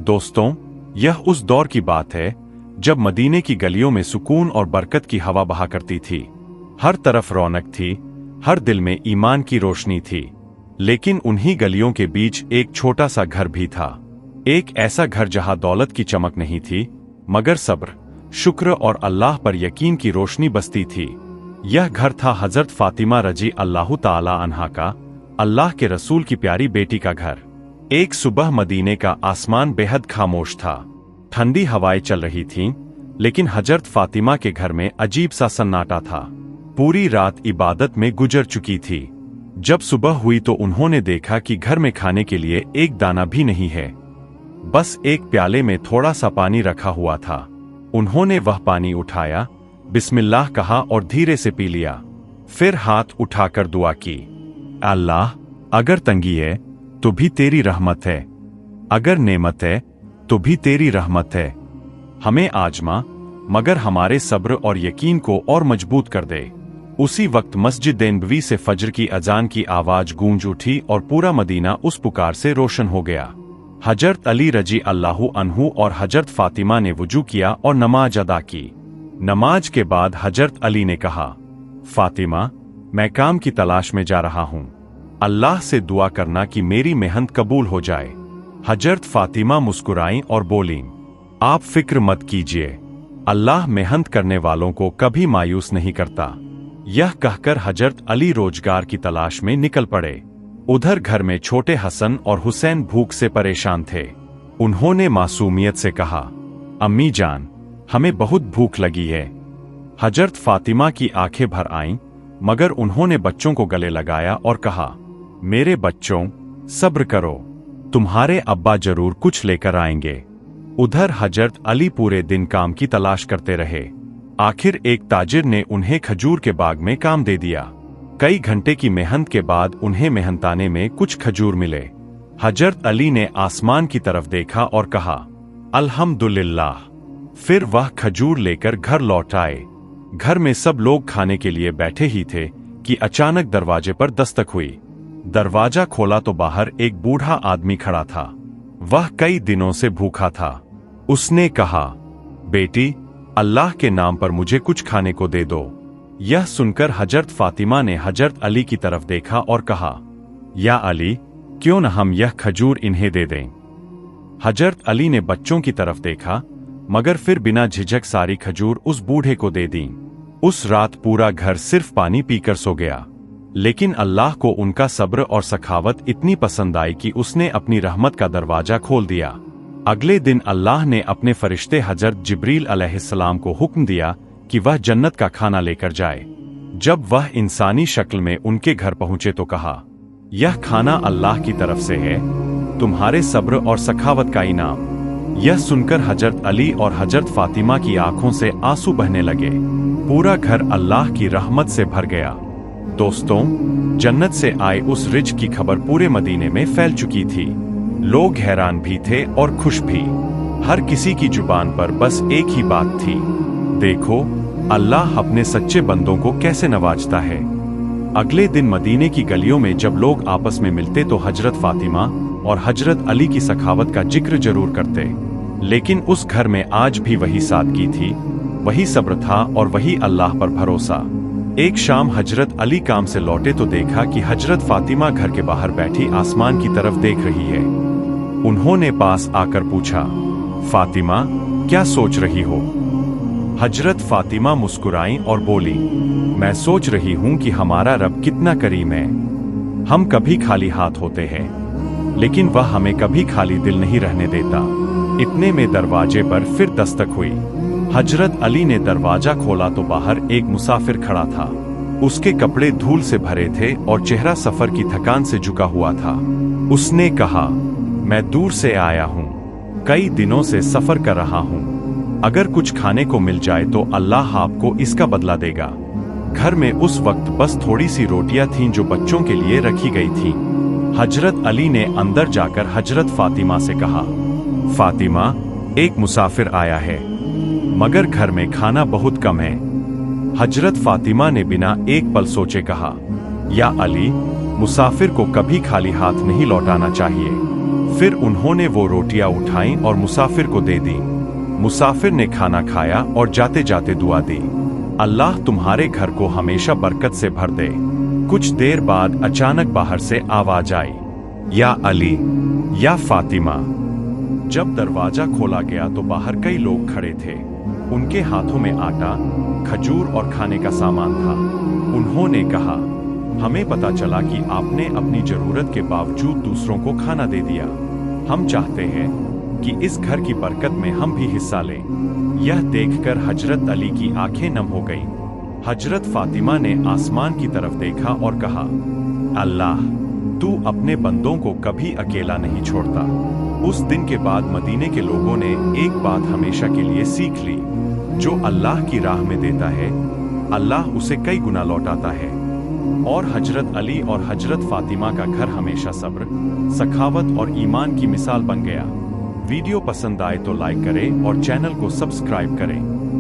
दोस्तों, यह उस दौर की बात है जब मदीने की गलियों में सुकून और बरकत की हवा बहा करती थी। हर तरफ रौनक थी, हर दिल में ईमान की रोशनी थी। लेकिन उन्हीं गलियों के बीच एक छोटा सा घर भी था। एक ऐसा घर जहां दौलत की चमक नहीं थी, मगर सब्र, शुक्र और अल्लाह पर यकीन की रोशनी बसती थी। यह घर था हजरत फातिमा रजी अल्लाह ताला अन्हा का, अल्लाह के रसूल की प्यारी बेटी का घर। एक सुबह मदीने का आसमान बेहद खामोश था। ठंडी हवाएं चल रही थीं, लेकिन हजरत फातिमा के घर में अजीब सा सन्नाटा था। पूरी रात इबादत में गुजर चुकी थी। जब सुबह हुई तो उन्होंने देखा कि घर में खाने के लिए एक दाना भी नहीं है। बस एक प्याले में थोड़ा सा पानी रखा हुआ था। उन्होंने वह पानी उठाया, बिस्मिल्लाह कहा और धीरे से पी लिया। फिर हाथ उठाकर दुआ की, अल्लाह, अगर तंगी है तो भी तेरी रहमत है, अगर नेमत है तो भी तेरी रहमत है। हमें आजमा, मगर हमारे सब्र और यकीन को और मजबूत कर दे। उसी वक्त मस्जिद नबवी से फज्र की अजान की आवाज गूंज उठी और पूरा मदीना उस पुकार से रोशन हो गया। हजरत अली रजी अल्लाहु अन्हु और हजरत फातिमा ने वुजू किया और नमाज अदा की। नमाज के बाद हजरत अली ने कहा, फातिमा, मैं काम की तलाश में जा रहा हूं। अल्लाह से दुआ करना कि मेरी मेहनत कबूल हो जाए। हजरत फातिमा मुस्कुराईं और बोलीं, आप फिक्र मत कीजिए, अल्लाह मेहनत करने वालों को कभी मायूस नहीं करता। यह कहकर हजरत अली रोजगार की तलाश में निकल पड़े। उधर घर में छोटे हसन और हुसैन भूख से परेशान थे। उन्होंने मासूमियत से कहा, अम्मी जान, हमें बहुत भूख लगी है। हजरत फातिमा की आंखें भर आईं, मगर उन्होंने बच्चों को गले लगाया और कहा, मेरे बच्चों, सब्र करो, तुम्हारे अब्बा जरूर कुछ लेकर आएंगे। उधर हजरत अली पूरे दिन काम की तलाश करते रहे। आखिर एक ताजिर ने उन्हें खजूर के बाग में काम दे दिया। कई घंटे की मेहनत के बाद उन्हें मेहनताने में कुछ खजूर मिले। हजरत अली ने आसमान की तरफ देखा और कहा, अल्हम्दुलिल्लाह। फिर वह खजूर लेकर घर लौट आए। घर में सब लोग खाने के लिए बैठे ही थे कि अचानक दरवाजे पर दस्तक हुई। दरवाजा खोला तो बाहर एक बूढ़ा आदमी खड़ा था। वह कई दिनों से भूखा था। उसने कहा, बेटी, अल्लाह के नाम पर मुझे कुछ खाने को दे दो। यह सुनकर हजरत फातिमा ने हजरत अली की तरफ देखा और कहा, या अली, क्यों न हम यह खजूर इन्हें दे दें। हजरत अली ने बच्चों की तरफ देखा, मगर फिर बिना झिझक सारी खजूर उस बूढ़े को दे दी। उस रात पूरा घर सिर्फ पानी पीकर सो गया। लेकिन अल्लाह को उनका सब्र और सखावत इतनी पसंद आई कि उसने अपनी रहमत का दरवाजा खोल दिया। अगले दिन अल्लाह ने अपने फरिश्ते हजरत जिब्रील अलैहिस्सलाम को हुक्म दिया कि वह जन्नत का खाना लेकर जाए। जब वह इंसानी शक्ल में उनके घर पहुंचे तो कहा, यह खाना अल्लाह की तरफ से है, तुम्हारे सब्र और सखावत का इनाम। यह सुनकर हजरत अली और हजरत फातिमा की आंखों से आंसू बहने लगे। पूरा घर अल्लाह की रहमत से भर गया। दोस्तों, जन्नत से आए उस रिज़्क़ की खबर पूरे मदीने में फैल चुकी थी। लोग हैरान भी थे और खुश भी। हर किसी की जुबान पर बस एक ही बात थी, देखो, अल्लाह अपने सच्चे बंदों को कैसे नवाजता है। अगले दिन मदीने की गलियों में जब लोग आपस में मिलते तो हजरत फातिमा और हजरत अली की सखावत का जिक्र जरूर करते। लेकिन उस घर में आज भी वही सादगी थी, वही सब्र था और वही अल्लाह पर भरोसा। एक शाम हजरत अली काम से लौटे तो देखा कि हजरत फातिमा घर के बाहर बैठी आसमान की तरफ देख रही है। उन्होंने पास आकर पूछा, फातिमा, क्या सोच रही हो। हजरत फातिमा मुस्कुराईं और बोली, मैं सोच रही हूं कि हमारा रब कितना करीम है। हम कभी खाली हाथ होते हैं, लेकिन वह हमें कभी खाली दिल नहीं रहने देता। इतने में दरवाजे पर फिर दस्तक हुई। हजरत अली ने दरवाजा खोला तो बाहर एक मुसाफिर खड़ा था। उसके कपड़े धूल से भरे थे और चेहरा सफर की थकान से झुका हुआ था। उसने कहा, मैं दूर से आया हूँ, कई दिनों से सफर कर रहा हूँ। अगर कुछ खाने को मिल जाए तो अल्लाह आपको इसका बदला देगा। घर में उस वक्त बस थोड़ी सी रोटियां थीं जो बच्चों के लिए रखी गई थीं। हजरत अली ने अंदर जाकर हजरत फातिमा से कहा, फातिमा, एक मुसाफिर आया है, मगर घर में खाना बहुत कम है। हजरत फातिमा ने बिना एक पल सोचे कहा, या अली, मुसाफिर को कभी खाली हाथ नहीं लौटाना चाहिए। फिर उन्होंने वो रोटियां उठाईं और मुसाफिर को दे दी। मुसाफिर ने खाना खाया और जाते जाते दुआ दी, अल्लाह तुम्हारे घर को हमेशा बरकत से भर दे। कुछ देर बाद अचानक बाहर से आवाज आई, या अली, या फातिमा। जब दरवाजा खोला गया तो बाहर कई लोग खड़े थे। उनके हाथों में आटा, खजूर और खाने का सामान था। उन्होंने कहा, हमें पता चला कि आपने अपनी जरूरत के बावजूद दूसरों को खाना दे दिया। हम चाहते हैं कि इस घर की बरकत में हम भी हिस्सा लें। यह देखकर हजरत अली की आंखें नम हो गईं। हजरत फातिमा ने आसमान की तरफ देखा और कहा, अल्लाह, तू अपने बंदों को कभी अकेला नहीं छोड़ता। उस दिन के बाद मदीने के लोगों ने एक बात हमेशा के लिए सीख ली, जो अल्लाह की राह में देता है, अल्लाह उसे कई गुना लौटाता है। और हजरत अली और हजरत फातिमा का घर हमेशा सब्र, सखावत और ईमान की मिसाल बन गया। वीडियो पसंद आए तो लाइक करें और चैनल को सब्सक्राइब करें।